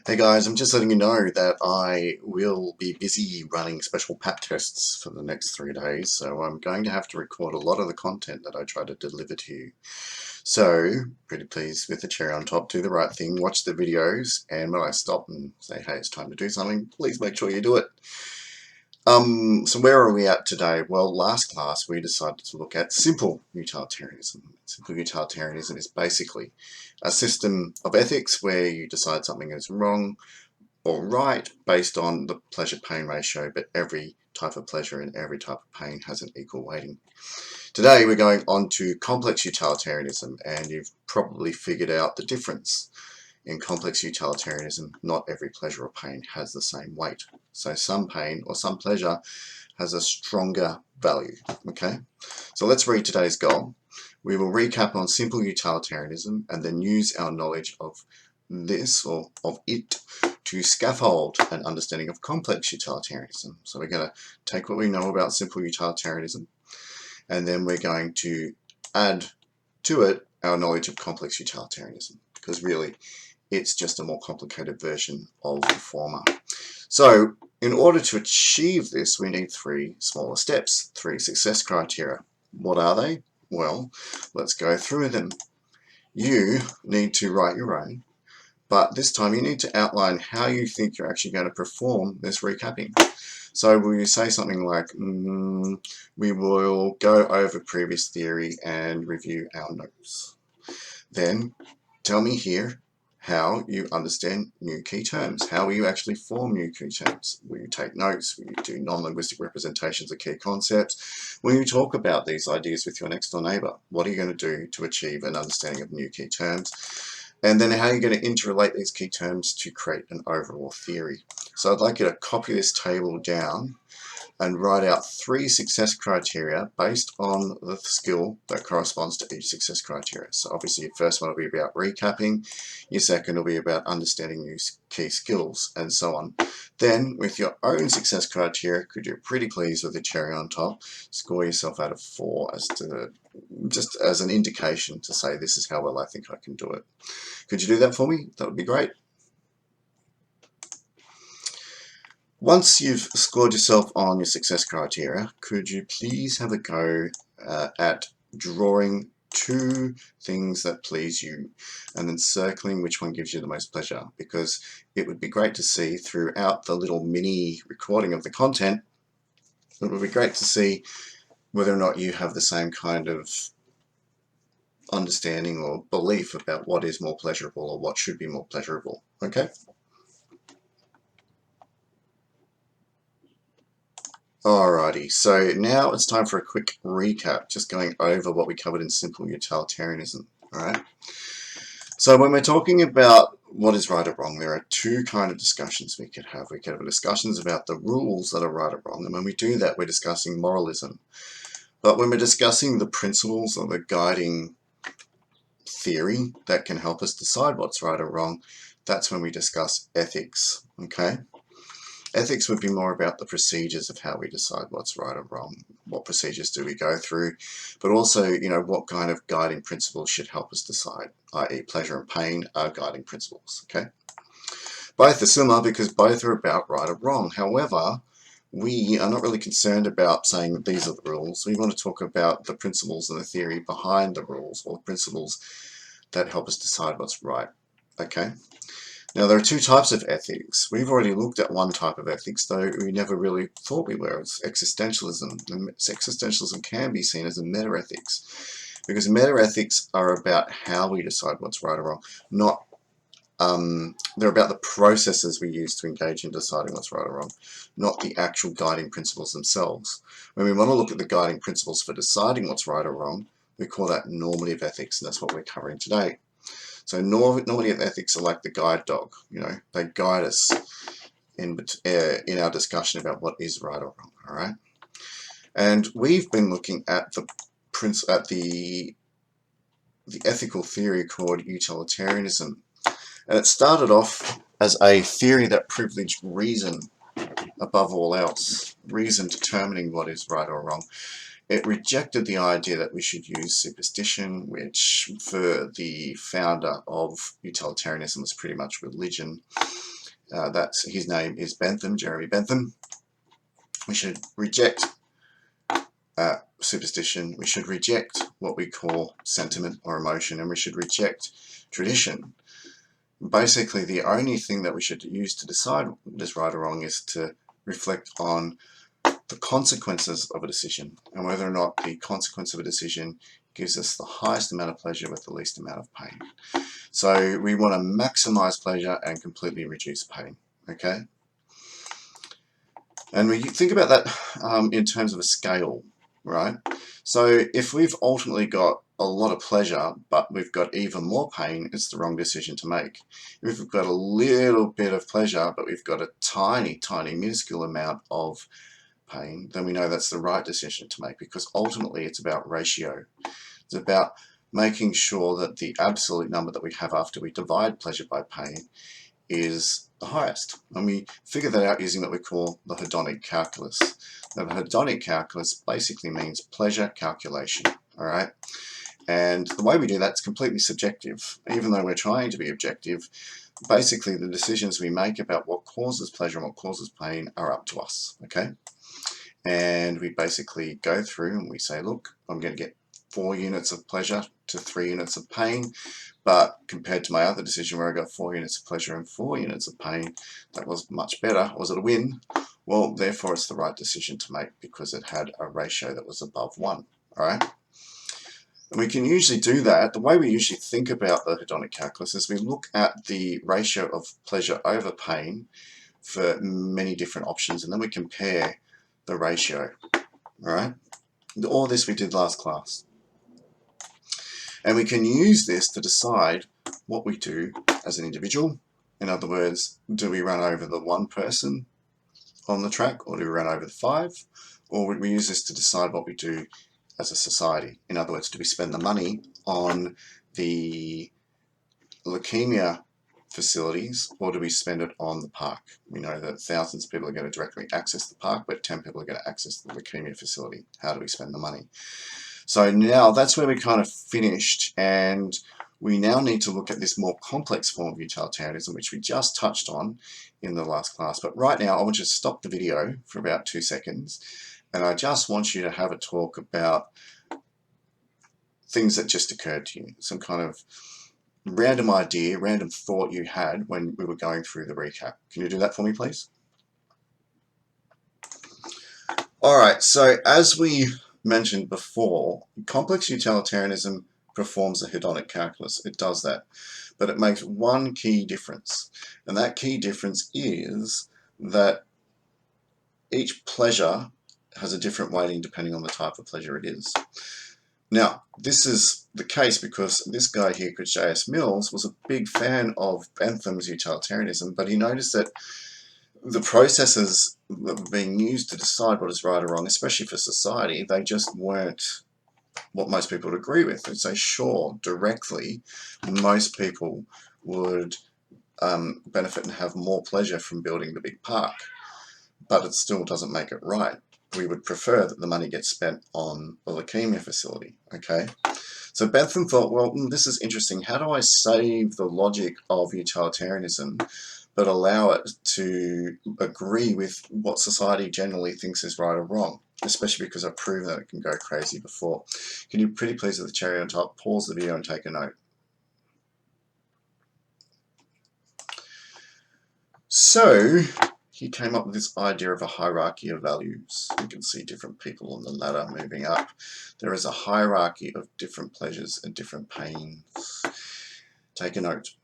Hey guys, I'm just letting you know that I will be busy running special PAP tests for the next 3 days, so I'm going to have to record a lot of the content that I try to deliver to you. So, pretty please, with the cherry on top, do the right thing, watch the videos, and when I stop and say, hey, it's time to do something, please make sure you do it. So where are we at today? Well, last class we decided to look at simple utilitarianism. Simple utilitarianism is basically a system of ethics where you decide something is wrong or right based on the pleasure-pain ratio, but every type of pleasure and every type of pain has an equal weighting. Today we're going on to complex utilitarianism, and you've probably figured out the difference. In complex utilitarianism, not every pleasure or pain has the same weight. So some pain or some pleasure has a stronger value. Okay, so let's read today's goal. We will recap on simple utilitarianism and then use our knowledge of this or of it to scaffold an understanding of complex utilitarianism. So we're going to take what we know about simple utilitarianism, and then we're going to add to it our knowledge of complex utilitarianism, because really it's just a more complicated version of the former. So in order to achieve this, we need 3 smaller steps, 3 success criteria. What are they? Well, let's go through them. You need to write your own, but this time you need to outline how you think you're actually going to perform this recapping. So will you say something like, we will go over previous theory and review our notes. Then tell me here how you understand new key terms. How will you actually form new key terms? Will you take notes? Will you do non-linguistic representations of key concepts? Will you talk about these ideas with your next door neighbour? What are you going to do to achieve an understanding of new key terms? And then how are you going to interrelate these key terms to create an overall theory? So I'd like you to copy this table down and write out 3 success criteria based on the skill that corresponds to each success criteria. So obviously your first one will be about recapping, your second will be about understanding new key skills, and so on. Then with your own success criteria, could you pretty please with the cherry on top, score yourself out of 4 as to just as an indication to say this is how well I think I can do it. Could you do that for me? That would be great. Once you've scored yourself on your success criteria, could you please have a go at drawing 2 things that please you and then circling which one gives you the most pleasure, because it would be great to see throughout the little mini recording of the content, it would be great to see whether or not you have the same kind of understanding or belief about what is more pleasurable or what should be more pleasurable. Okay? Alrighty, so now it's time for a quick recap, just going over what we covered in simple utilitarianism. Alright, so when we're talking about what is right or wrong, there are 2 kind of discussions we could have. We could have discussions about the rules that are right or wrong, and when we do that, we're discussing moralism. But when we're discussing the principles or the guiding theory that can help us decide what's right or wrong, that's when we discuss ethics. Okay? Ethics would be more about the procedures of how we decide what's right or wrong. What procedures do we go through? But also, what kind of guiding principles should help us decide, i.e. pleasure and pain are guiding principles. Okay? Both are similar because both are about right or wrong. However, we are not really concerned about saying that these are the rules. We want to talk about the principles and the theory behind the rules, or principles that help us decide what's right. Okay? Now, there are 2 types of ethics. We've already looked at one type of ethics, though we never really thought we were. It's existentialism. And existentialism can be seen as a meta-ethics, because meta-ethics are about how we decide what's right or wrong, not they're about the processes we use to engage in deciding what's right or wrong, not the actual guiding principles themselves. When we want to look at the guiding principles for deciding what's right or wrong, we call that normative ethics, and that's what we're covering today. So normative ethics are like the guide dog. They guide us in our discussion about what is right or wrong. All right, and we've been looking at the ethical theory called utilitarianism, and it started off as a theory that privileged reason above all else, reason determining what is right or wrong. It rejected the idea that we should use superstition, which for the founder of utilitarianism was pretty much religion. his name is Bentham, Jeremy Bentham. We should reject superstition. We should reject what we call sentiment or emotion, and we should reject tradition. Basically, the only thing that we should use to decide what is right or wrong is to reflect on the consequences of a decision, and whether or not the consequence of a decision gives us the highest amount of pleasure with the least amount of pain. So we want to maximize pleasure and completely reduce pain, okay? And we think about that in terms of a scale, right? So if we've ultimately got a lot of pleasure, but we've got even more pain, it's the wrong decision to make. If we've got a little bit of pleasure, but we've got a tiny, tiny, minuscule amount of pain, then we know that's the right decision to make, because ultimately it's about ratio. It's about making sure that the absolute number that we have after we divide pleasure by pain is the highest. And we figure that out using what we call the hedonic calculus. Now, the hedonic calculus basically means pleasure calculation, all right? And the way we do that is completely subjective. Even though we're trying to be objective, basically the decisions we make about what causes pleasure and what causes pain are up to us, okay? And we basically go through and we say, look, I'm going to get 4 units of pleasure to 3 units of pain, but compared to my other decision where I got 4 units of pleasure and 4 units of pain, that was much better. Was it a win? Well, therefore it's the right decision to make because it had a ratio that was above 1, all right? And we can usually do that. The way we usually think about the hedonic calculus is we look at the ratio of pleasure over pain for many different options, and then we compare the ratio, all right? All this we did last class. And we can use this to decide what we do as an individual. In other words, do we run over the 1 person on the track, or do we run over the 5? Or would we use this to decide what we do as a society? In other words, do we spend the money on the leukemia facilities, or do we spend it on the park? We know that thousands of people are going to directly access the park, but 10 people are going to access the leukemia facility. How do we spend the money? So now that's where we kind of finished, and we now need to look at this more complex form of utilitarianism, which we just touched on in the last class. But right now I want you to stop the video for about 2 seconds, and I just want you to have a talk about things that just occurred to you, some kind of random idea, random thought you had when we were going through the recap. Can you do that for me, please? All right, so as we mentioned before, complex utilitarianism performs a hedonic calculus. It does that, but it makes one key difference, and that key difference is that each pleasure has a different weighting depending on the type of pleasure it is. Now, this is the case because this guy here, J.S. Mills, was a big fan of Bentham's utilitarianism, but he noticed that the processes that were being used to decide what is right or wrong, especially for society, they just weren't what most people would agree with. They'd say, sure, directly, most people would benefit and have more pleasure from building the big park, but it still doesn't make it right. We would prefer that the money gets spent on the leukemia facility, okay? So Bentham thought, well, this is interesting. How do I save the logic of utilitarianism but allow it to agree with what society generally thinks is right or wrong, especially because I've proven that it can go crazy before. Can you pretty please, with the cherry on top, pause the video and take a note? So he came up with this idea of a hierarchy of values. You can see different people on the ladder moving up. There is a hierarchy of different pleasures and different pains. Take a note.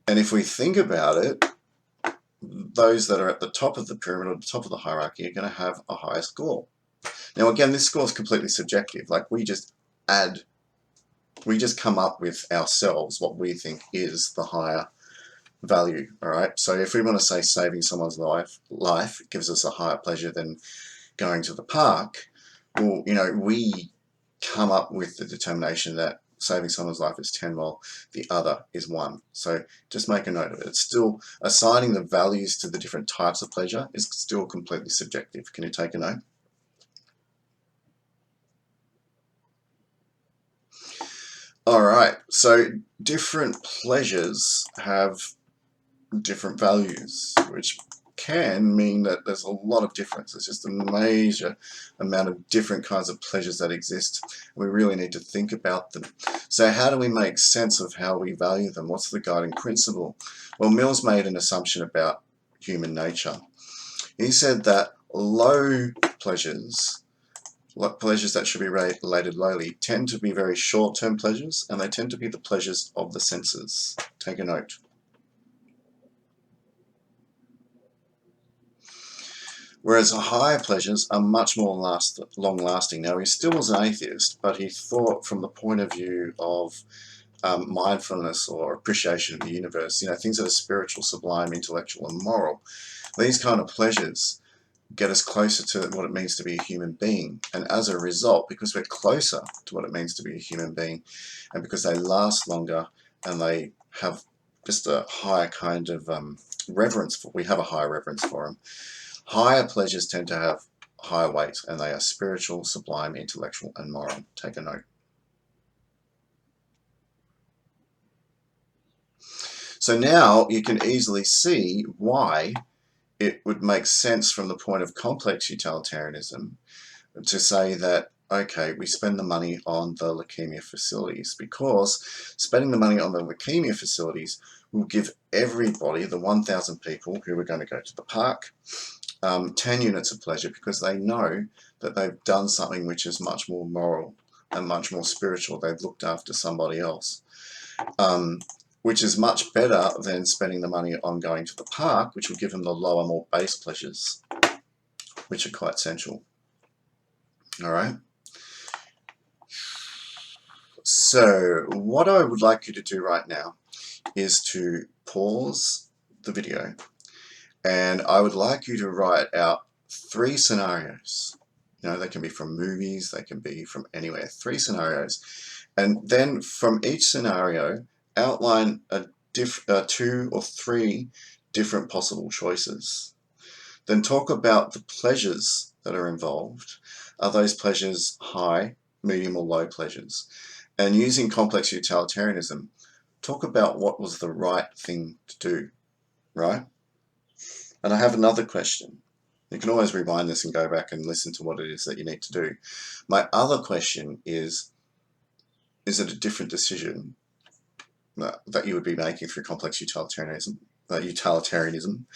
And if we think about it, those that are at the top of the pyramid or the top of the hierarchy are going to have a higher score. Now again, this score is completely subjective. Like we just come up with ourselves what we think is the higher value, all right? So if we want to say saving someone's life gives us a higher pleasure than going to the park, well, you know, we come up with the determination that saving someone's life is 10 while the other is 1. So just make a note of it. It's still assigning the values to the different types of pleasure is still completely subjective. Can you take a note? Alright, so different pleasures have different values, which can mean that there's a lot of difference. It's just a major amount of different kinds of pleasures that exist. We really need to think about them. So how do we make sense of how we value them? What's the guiding principle? Well, Mills made an assumption about human nature. He said that low pleasures, pleasures that should be rated lowly, tend to be very short-term pleasures, and they tend to be the pleasures of the senses. Take a note. Whereas higher pleasures are much more long-lasting. Now, he still was an atheist, but he thought from the point of view of mindfulness or appreciation of the universe, things that are spiritual, sublime, intellectual, and moral. These kind of pleasures get us closer to what it means to be a human being. And as a result, because we're closer to what it means to be a human being, and because they last longer and they have just a higher kind of reverence we have a higher reverence for them. Higher pleasures tend to have higher weight, and they are spiritual, sublime, intellectual, and moral. Take a note. So now you can easily see why it would make sense from the point of complex utilitarianism to say that, okay, we spend the money on the leukemia facilities, because spending the money on the leukemia facilities will give everybody, the 1,000 people who are going to go to the park, 10 units of pleasure, because they know that they've done something which is much more moral and much more spiritual. They've looked after somebody else, which is much better than spending the money on going to the park, which will give them the lower, more base pleasures, which are quite sensual. All right. So what I would like you to do right now is to pause the video, and I would like you to write out 3 scenarios. They can be from movies, they can be from anywhere. 3 scenarios. And then from each scenario, outline 2 or 3 different possible choices. Then talk about the pleasures that are involved. Are those pleasures high, medium, or low pleasures? And using complex utilitarianism, talk about what was the right thing to do, right? And I have another question. You can always rewind this and go back and listen to what it is that you need to do. My other question is it a different decision that you would be making through complex utilitarianism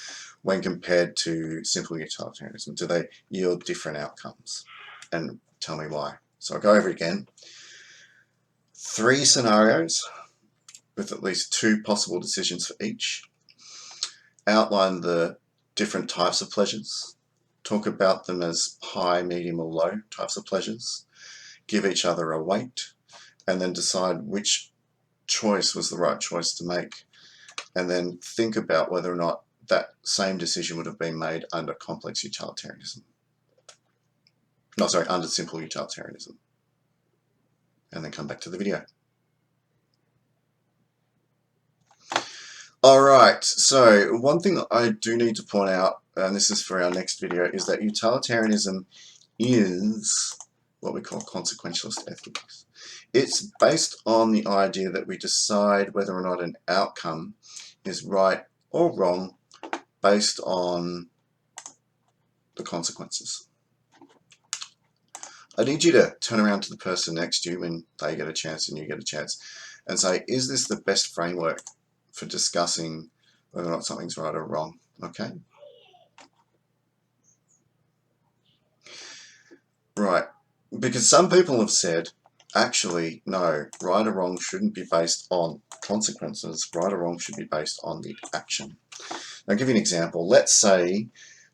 when compared to simple utilitarianism? Do they yield different outcomes? And tell me why. So I'll go over it again. 3 scenarios with at least 2 possible decisions for each. Outline the different types of pleasures. Talk about them as high, medium, or low types of pleasures. Give each other a weight, and then decide which choice was the right choice to make. And then think about whether or not that same decision would have been made under complex utilitarianism. No, sorry, under simple utilitarianism. And then come back to the video. Alright, so one thing that I do need to point out, and this is for our next video, is that utilitarianism is what we call consequentialist ethics. It's based on the idea that we decide whether or not an outcome is right or wrong based on the consequences. I need you to turn around to the person next to you when they get a chance and you get a chance and say, is this the best framework for discussing whether or not something's right or wrong? Okay? Right. Because some people have said, actually, no, right or wrong shouldn't be based on consequences. Right or wrong should be based on the action. Now, I'll give you an example. Let's say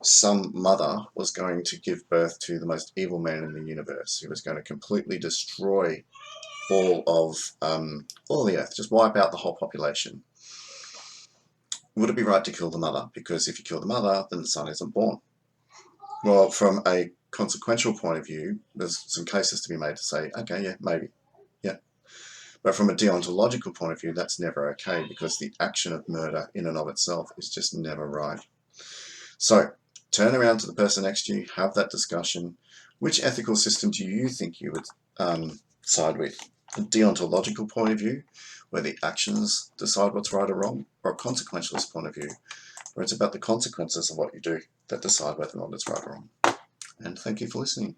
some mother was going to give birth to the most evil man in the universe, who was going to completely destroy all the earth, just wipe out the whole population. Would it be right to kill the mother? Because if you kill the mother, then the son isn't born. Well, from a consequential point of view, there's some cases to be made to say, okay, yeah, maybe, yeah. But from a deontological point of view, that's never okay, because the action of murder in and of itself is just never right. So turn around to the person next to you, have that discussion. Which ethical system do you think you would side with? a deontological point of view, where the actions decide what's right or wrong, or a consequentialist point of view, where it's about the consequences of what you do that decide whether or not it's right or wrong. And thank you for listening.